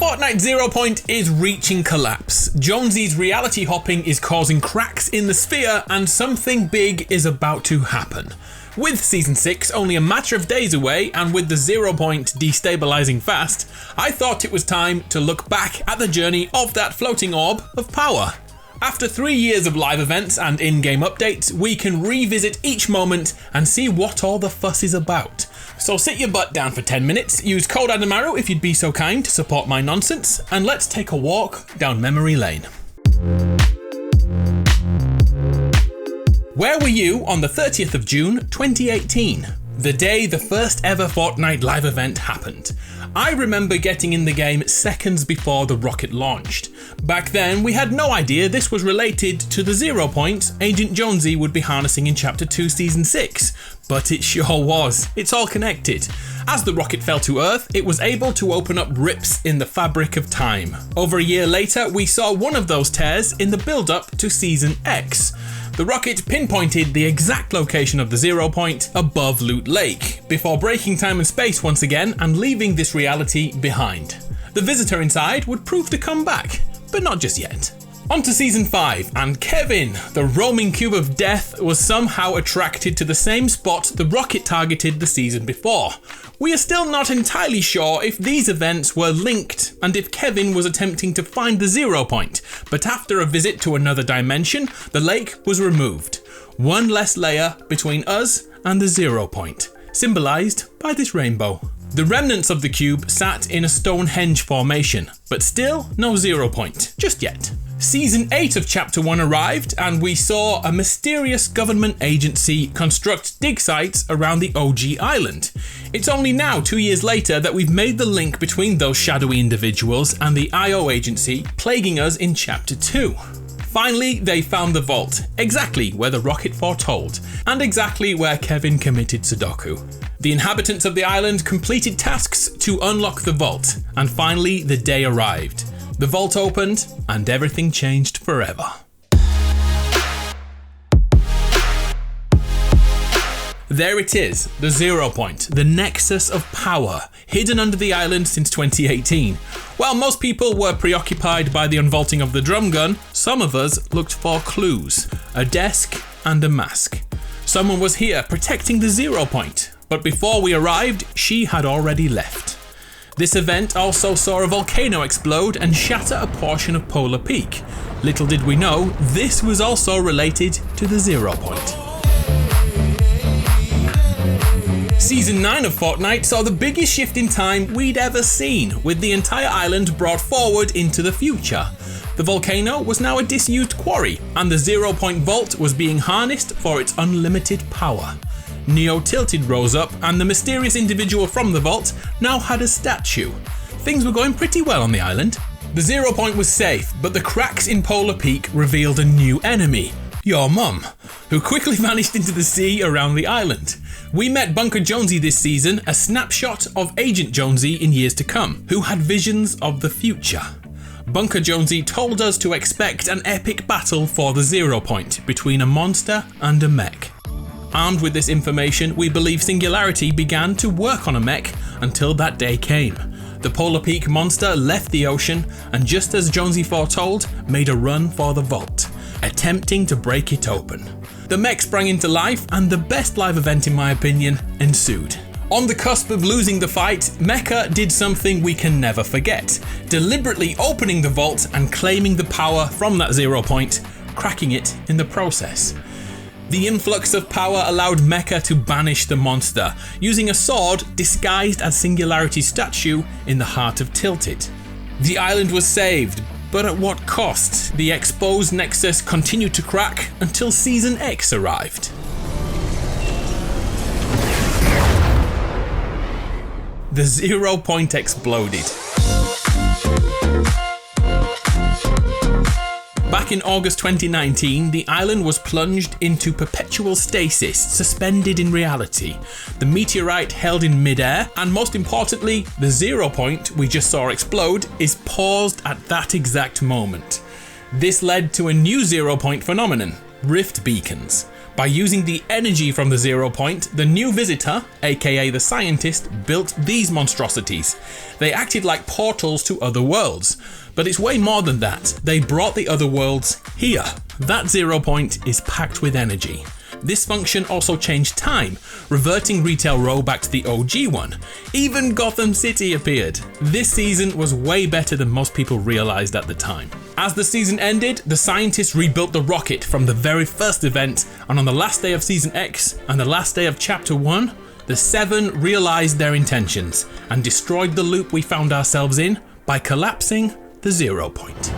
Fortnite 0 Point is reaching collapse. Jonesy's reality hopping is causing cracks in the sphere, and something big is about to happen. With Season 6 only a matter of days away, and with the 0 Point destabilizing fast, I thought it was time to look back at the journey of that floating orb of power. After 3 years of live events and in-game updates, we can revisit each moment and see what all the fuss is about. So sit your butt down for 10 minutes, use code ADAMARU if you'd be so kind to support my nonsense, and let's take a walk down memory lane. Where were you on the 30th of June 2018? The day the first ever Fortnite live event happened. I remember getting in the game seconds before the rocket launched. Back then, we had no idea this was related to the 0 Point Agent Jonesy would be harnessing in Chapter 2 Season 6. But it sure was. It's all connected. As the rocket fell to Earth, it was able to open up rips in the fabric of time. Over a year later, we saw one of those tears in the build-up to Season X. The rocket pinpointed the exact location of the 0 Point above Loot Lake, before breaking time and space once again and leaving this reality behind. The visitor inside would prove to come back, but not just yet. On to Season 5, and Kevin, the roaming cube of death, was somehow attracted to the same spot the rocket targeted the season before. We are still not entirely sure if these events were linked and if Kevin was attempting to find the 0 Point, but after a visit to another dimension, the lake was removed. One less layer between us and the 0 Point, symbolised by this rainbow. The remnants of the cube sat in a Stonehenge formation, but still no 0 Point, just yet. Season 8 of Chapter 1 arrived, and we saw a mysterious government agency construct dig sites around the OG island. It's only now, 2 years later, that we've made the link between those shadowy individuals and the IO agency plaguing us in Chapter 2. Finally, they found the vault, exactly where the rocket foretold, and exactly where Kevin committed Sudoku. The inhabitants of the island completed tasks to unlock the vault, and finally the day arrived. The vault opened, and everything changed forever. There it is, the 0 Point, the nexus of power, hidden under the island since 2018. While most people were preoccupied by the unvaulting of the drum gun, some of us looked for clues, a desk and a mask. Someone was here protecting the 0 Point, but before we arrived, she had already left. This event also saw a volcano explode and shatter a portion of Polar Peak. Little did we know, this was also related to the 0 Point. Season 9 of Fortnite saw the biggest shift in time we'd ever seen, with the entire island brought forward into the future. The volcano was now a disused quarry, and the 0 Point vault was being harnessed for its unlimited power. Neo Tilted rose up, and the mysterious individual from the vault now had a statue. Things were going pretty well on the island. The 0 Point was safe, but the cracks in Polar Peak revealed a new enemy, your mum, who quickly vanished into the sea around the island. We met Bunker Jonesy this season, a snapshot of Agent Jonesy in years to come, who had visions of the future. Bunker Jonesy told us to expect an epic battle for the 0 Point between a monster and a mech. Armed with this information, we believe Singularity began to work on a mech until that day came. The Polar Peak monster left the ocean and, just as Jonesy foretold, made a run for the vault, attempting to break it open. The mech sprang into life, and the best live event in my opinion ensued. On the cusp of losing the fight, Mecha did something we can never forget, deliberately opening the vault and claiming the power from that 0 Point, cracking it in the process. The influx of power allowed Mecha to banish the monster, using a sword disguised as Singularity's statue in the heart of Tilted. The island was saved, but at what cost? The exposed nexus continued to crack until Season X arrived. The 0 Point exploded. Back in August 2019, the island was plunged into perpetual stasis, suspended in reality. The meteorite held in midair, and most importantly, the 0 Point we just saw explode is paused at that exact moment. This led to a new 0 Point phenomenon, rift beacons. By using the energy from the 0 point, the new visitor, aka the scientist, built these monstrosities. They acted like portals to other worlds, but it's way more than that. They brought the other worlds here. That 0 point is packed with energy. This function also changed time, reverting Retail Row back to the OG one. Even Gotham City appeared. This season was way better than most people realized at the time. As the season ended, the scientists rebuilt the rocket from the very first event, and on the last day of Season X and the last day of Chapter 1, the 7 realized their intentions and destroyed the loop we found ourselves in by collapsing the 0 point.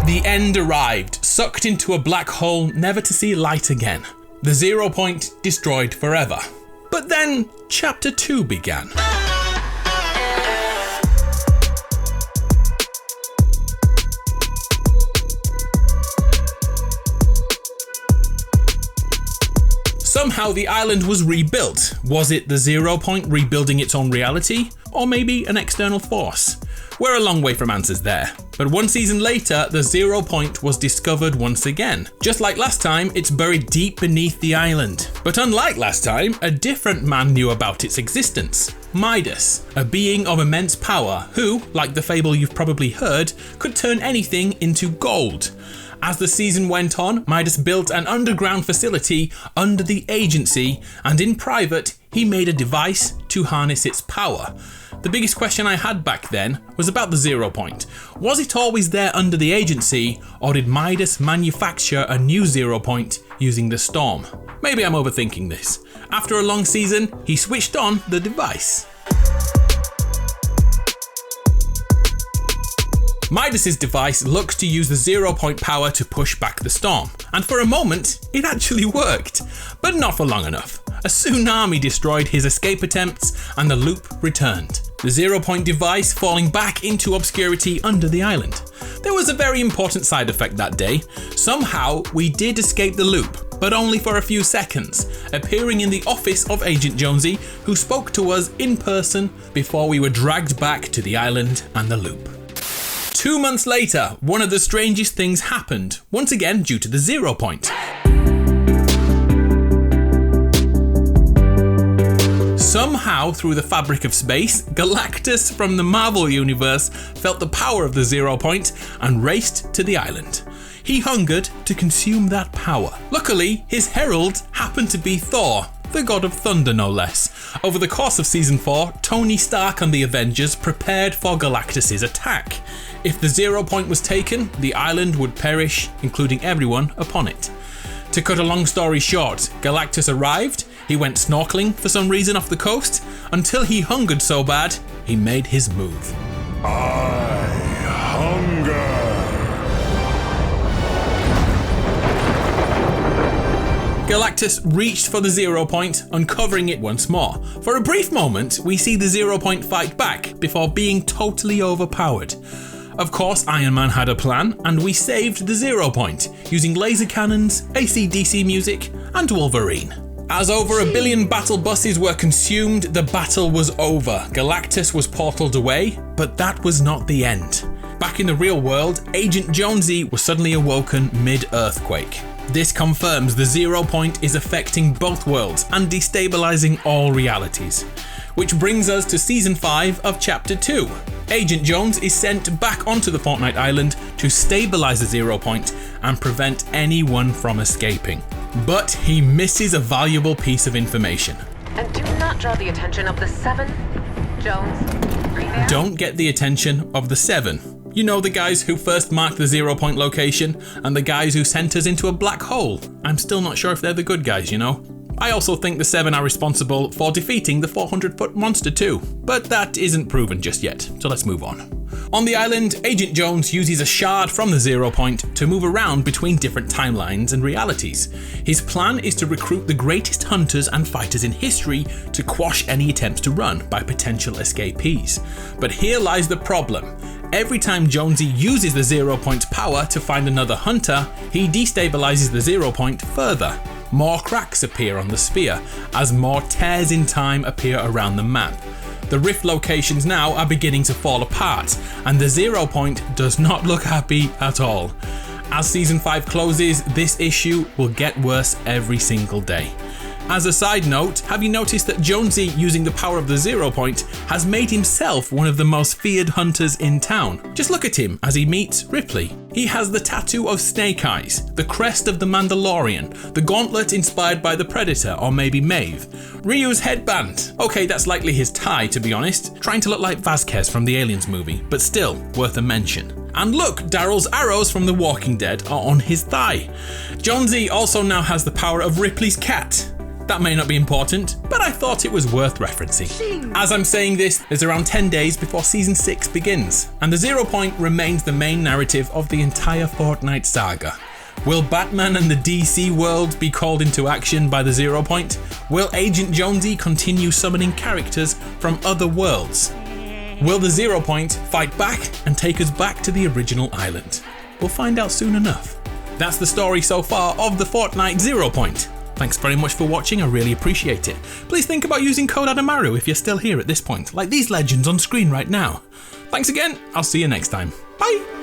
The end arrived, sucked into a black hole never to see light again. The 0 point destroyed forever. But then Chapter 2 began. Somehow the island was rebuilt. Was it the 0 point rebuilding its own reality? Or maybe an external force? We're a long way from answers there. But one season later, the 0 point was discovered once again. Just like last time, it's buried deep beneath the island. But unlike last time, a different man knew about its existence. Midas, a being of immense power who, like the fable you've probably heard, could turn anything into gold. As the season went on, Midas built an underground facility under the agency, and in private, he made a device to harness its power. The biggest question I had back then was about the 0 point. Was it always there under the agency, or did Midas manufacture a new 0 point using the storm? Maybe I'm overthinking this. After a long season, he switched on the device. Midas's device looks to use the 0 point power to push back the storm, and for a moment, it actually worked, but not for long enough. A tsunami destroyed his escape attempts, and the loop returned. The 0 point device falling back into obscurity under the island. There was a very important side effect that day. Somehow, we did escape the loop, but only for a few seconds, appearing in the office of Agent Jonesy, who spoke to us in person before we were dragged back to the island and the loop. 2 months later, one of the strangest things happened, once again due to the 0 point. Somehow, through the fabric of space, Galactus from the Marvel Universe felt the power of the 0 point and raced to the island. He hungered to consume that power. Luckily, his herald happened to be Thor, the god of thunder no less. Over the course of Season 4, Tony Stark and the Avengers prepared for Galactus' attack. If the 0 point was taken, the island would perish, including everyone upon it. To cut a long story short, Galactus arrived, he went snorkeling for some reason off the coast, until he hungered so bad, he made his move. I hunger. Galactus reached for the 0 point, uncovering it once more. For a brief moment, we see the 0 point fight back before being totally overpowered. Of course, Iron Man had a plan, and we saved the 0 point, using laser cannons, AC/DC music, and Wolverine. As over 1 billion battle buses were consumed, the battle was over. Galactus was portaled away, but that was not the end. Back in the real world, Agent Jonesy was suddenly awoken mid-earthquake. This confirms the 0 point is affecting both worlds and destabilizing all realities. Which brings us to Season 5 of Chapter 2. Agent Jones is sent back onto the Fortnite island to stabilize the 0 point and prevent anyone from escaping. But he misses a valuable piece of information. And do not draw the attention of the 7, Jones. Are you there? Don't get the attention of the 7. You know, the guys who first marked the 0 point location and the guys who sent us into a black hole. I'm still not sure if they're the good guys, you know. I also think the 7 are responsible for defeating the 400-foot monster too, but that isn't proven just yet, so let's move on. On the island, Agent Jones uses a shard from the 0 point to move around between different timelines and realities. His plan is to recruit the greatest hunters and fighters in history to quash any attempts to run by potential escapees. But here lies the problem. Every time Jonesy uses the 0 point's power to find another hunter, he destabilizes the 0 point further. More cracks appear on the sphere, as more tears in time appear around the map. The rift locations now are beginning to fall apart, and the 0 point does not look happy at all. As Season 5 closes, this issue will get worse every single day. As a side note, have you noticed that Jonesy, using the power of the 0 point, has made himself one of the most feared hunters in town? Just look at him as he meets Ripley. He has the tattoo of Snake Eyes, the crest of the Mandalorian, the gauntlet inspired by the Predator or maybe Maeve, Ryu's headband. Okay, that's likely his tie to be honest, trying to look like Vasquez from the Aliens movie, but still worth a mention. And look, Daryl's arrows from The Walking Dead are on his thigh. Jonesy also now has the power of Ripley's cat. That may not be important, but I thought it was worth referencing. As I'm saying this, there's around 10 days before Season 6 begins, and the 0 point remains the main narrative of the entire Fortnite saga. Will Batman and the DC world be called into action by the 0 point? Will Agent Jonesy continue summoning characters from other worlds? Will the 0 point fight back and take us back to the original island? We'll find out soon enough. That's the story so far of the Fortnite 0 point. Thanks very much for watching, I really appreciate it. Please think about using code ADAMARU if you're still here at this point, like these legends on screen right now. Thanks again, I'll see you next time. Bye!